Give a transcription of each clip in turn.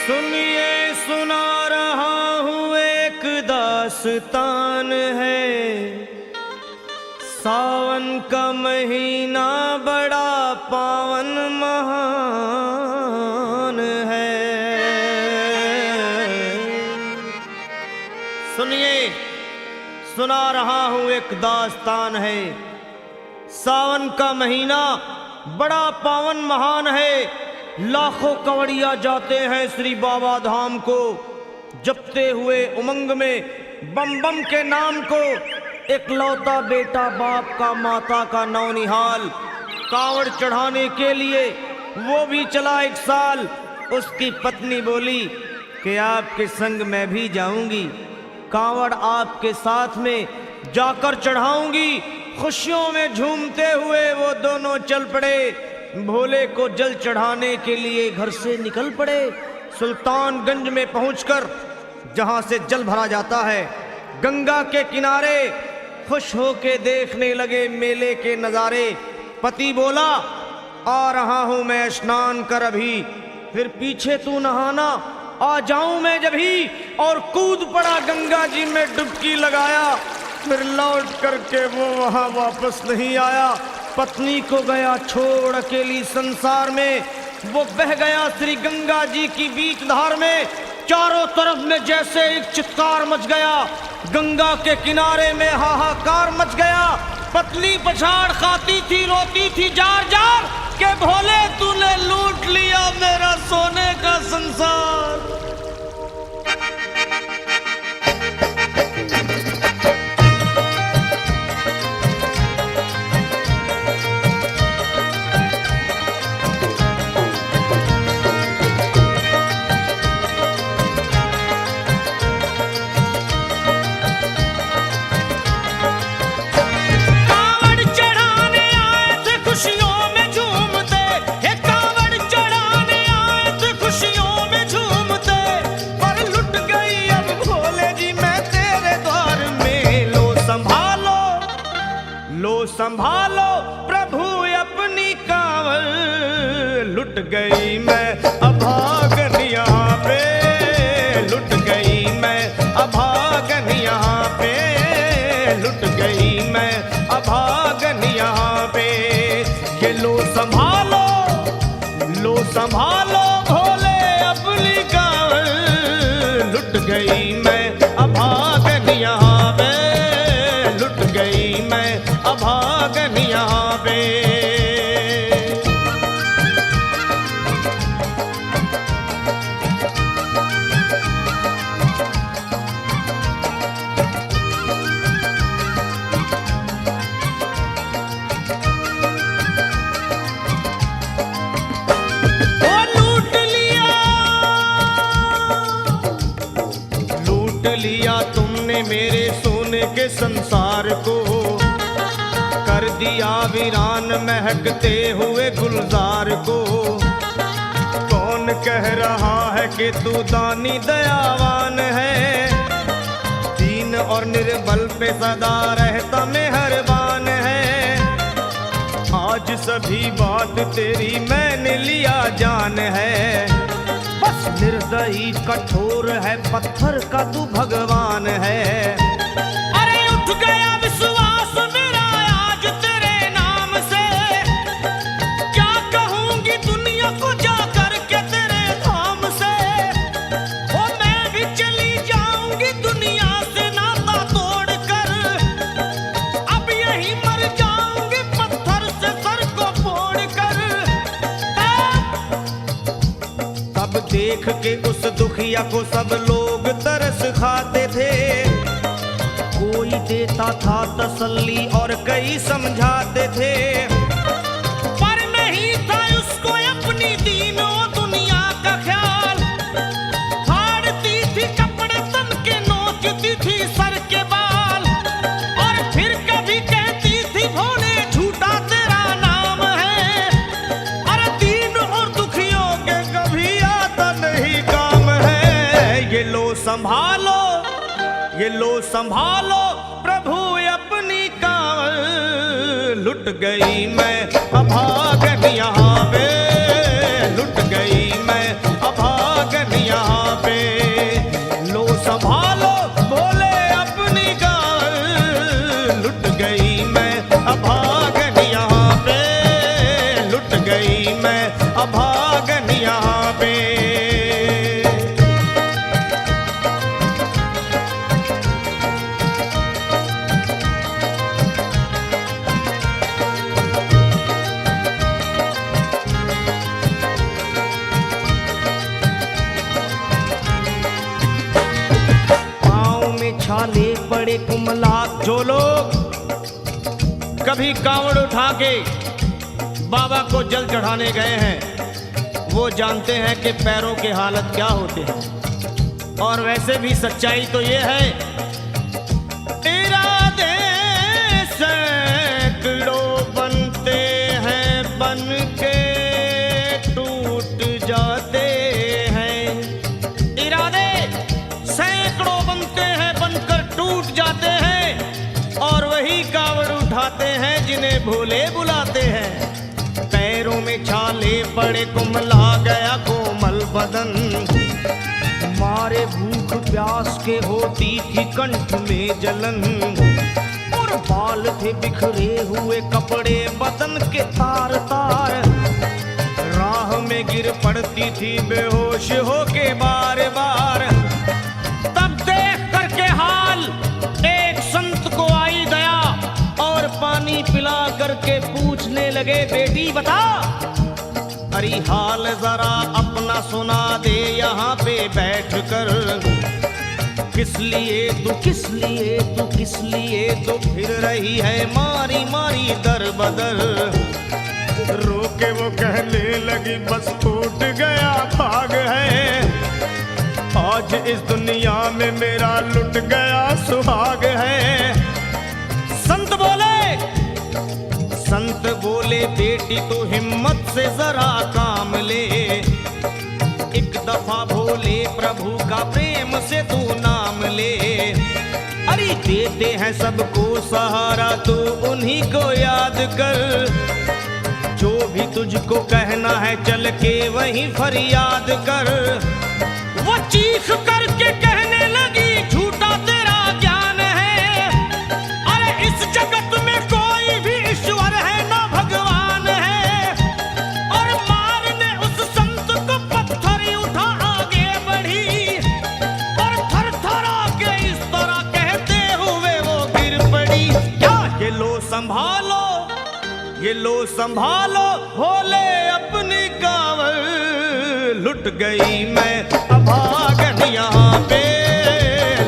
सुनिए सुना रहा हूँ एक दास्तान है। सावन का महीना बड़ा पावन महान है। सुनिए सुना रहा हूँ एक दास्तान है। सावन का महीना बड़ा पावन महान है। लाखों कवड़िया जाते हैं श्री बाबा धाम को, जपते हुए उमंग में बम बम के नाम को। एक लौता बेटा बाप का माता का नौनिहाल कांवड़ चढ़ाने के लिए वो भी चला एक साल। उसकी पत्नी बोली कि आपके संग मैं भी जाऊंगी, कांवड़ आपके साथ में जाकर चढ़ाऊंगी। खुशियों में झूमते हुए वो दोनों चल पड़े। भोले को जल चढ़ाने के लिए घर से निकल पड़े। सुल्तानगंज में पहुंचकर जहां से जल भरा जाता है, गंगा के किनारे खुश होके देखने लगे मेले के नज़ारे। पति बोला आ रहा हूं मैं स्नान कर अभी, फिर पीछे तू नहाना आ जाऊं मैं जभी। और कूद पड़ा गंगा जी में डुबकी लगाया। फिर लौट करके वो वहां वापस नहीं आया। पत्नी को गया छोड़ अकेली संसार में। वो बह गया श्री गंगा जी की बीच धार में। चारों तरफ में जैसे एक चित्कार मच गया। गंगा के किनारे में हाहाकार मच गया। पत्नी पछाड़ खाती थी, रोती थी जार जार के भोले तूने लूट लिया मेरा सोने का संसार। संभालो प्रभु अपनी कांवड़, लुट गई मैं अभागन यहाँ पे। लुट गई मैं अभागन यहाँ पे। लुट गई मैं अभागन यहाँ पे। ये लो संभालो भोले अपनी कांवड़, लुट गई मैं अभागन यहाँ पे। लुट गई मैं अभागन यहाँ पे। लूट लिया तुमने मेरे सोने के संसार को, कर दिया वीरान महकते हुए गुलजार को। कौन कह रहा है कि तू दानी दयावान है, दीन और निर्बल पे सदा रहता मेहरबान है। आज सभी बात तेरी मैंने लिया जान है, बस निर्दयी कठोर है पत्थर का तू भगवान है। अरे उठ गया विश्वास मेरा आज तेरे नाम से, क्या कहूंगी दुनिया को जाकर के तेरे धाम से। ओ मैं भी चली जाऊंगी दुनिया से नाता तोड़कर, अब यही मर जाऊंगी पत्थर से सर को फोड़कर। तब देख के उस दुखिया को सब लोग तरस खाते थे। कोई देता था तसल्ली और कई समझाते थे, पर नहीं था उसको अपनी दीनों दुनिया का ख्याल। फाड़ती थी कपड़े तन के, नोचती थी सर के बाल, और फिर कभी कहती थी भोले झूठा तेरा नाम है। अरे दीन और दुखियों के कभी आता नहीं काम है। ये लो संभालो प्रभु अपनी कांवड़, लुट गई मैं अभागन यहाँ पे। लुट गई मैं अभागन यहाँ संभालो बोले अपनी गाल, लुट गई मैं अभागन यहाँ पे, लुट गई मैं अभागन यहाँ पे। छाले पड़े कुमलात, जो लोग कभी कांवड़ उठा के बाबा को जल चढ़ाने गए हैं वो जानते हैं कि पैरों के हालत क्या होते हैं। और वैसे भी सच्चाई तो ये है, इरादे सैकड़ों बनते हैं बन के टूट जाते हैं, इरादे सैकड़ों बनते हैं बनकर टूट जाते हैं, और वही कावड़ उठाते हैं जिन्हें भोले बुलाते हैं। पैरों में छाले पड़े कुमला गया कोमल बदन, मारे भूख प्यास के होती थी कंठ में जलन, और बाल थे बिखरे हुए कपड़े बदन के तार तार, राह में गिर पड़ती थी बेहोश होके बार बार। तब देख करके हाल एक संत को आई दया, और पानी पिला करके पूछने लगे बेटी बता, अरे हाल जरा अपना सुना दे यहाँ पे बैठ कर, किस लिए तू किस लिए तू किस लिए तो फिर रही है मारी मारी दर बदर। रोके वो कहने लगी बस टूट गया भाग है, आज इस दुनिया में मेरा लुट गया सुहाग है। संत बोले बेटी तू हिम्मत से जरा काम ले, एक दफा भोले प्रभु का प्रेम से तू नाम ले, अरे देते हैं सबको सहारा तू उन्हीं को याद कर, जो भी तुझको कहना है चल के वहीं फरियाद कर। वो चीख करके कहने लगी झूठा तेरा ज्ञान है, अरे इस जगत में कोई भी ईश्वर है ना भगवान है, और मारने उस संत को पत्थर उठा आगे बढ़ी, और थर थर आके इस तरह कहते हुए वो गिर पड़ी। क्या ये लो संभालो, ये लो संभालो भोले अपनी कांवड़, लुट गई मैं अभागन यहाँ पे,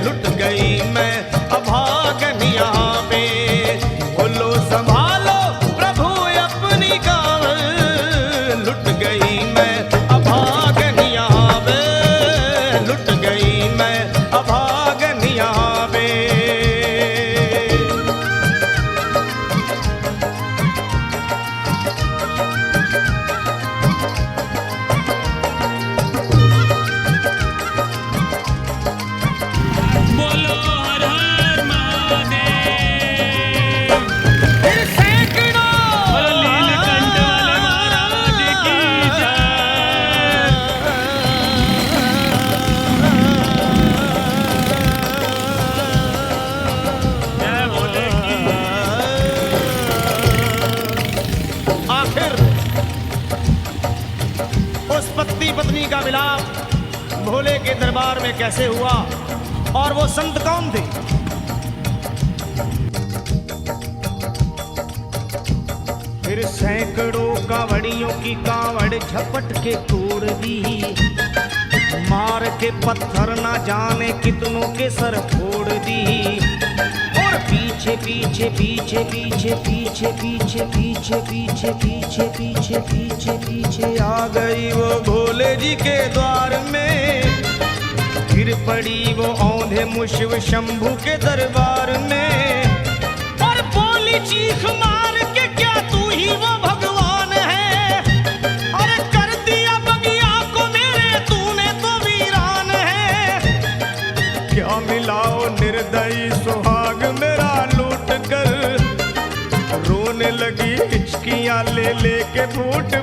लुट गई मैं अभागन यहाँ पे। बोलो संभालो प्रभु अपनी कांवड़, लुट गई मैं अभागन यहाँ पे, लुट गई मैं अभागन यहाँ पे। पत्नी का मिलाप भोले के दरबार में कैसे हुआ और वो संत कौन थे? फिर सैकड़ों कांवड़ियों की कांवड़ झपट के तोड़ दी, मार के पत्थर ना जाने कितनों के सर फोड़ दी, और पीछे पीछे पीछे पीछे पीछे पीछे पीछे पीछे पीछे पीछे पीछे पीछे आ गई वो भोले जी के द्वार में, गिर पड़ी वो औंधे मुशिव शंभू के दरबार में, और बोली चीख मार के क्या तू ही वो भगवान है, अरे कर दिया बगिया को मेरे तूने तो वीरान है, क्या मिलाओ निर्दयी सुहाग मेरा लूट कर, रोने लगी हिचकियां ले लेके फूट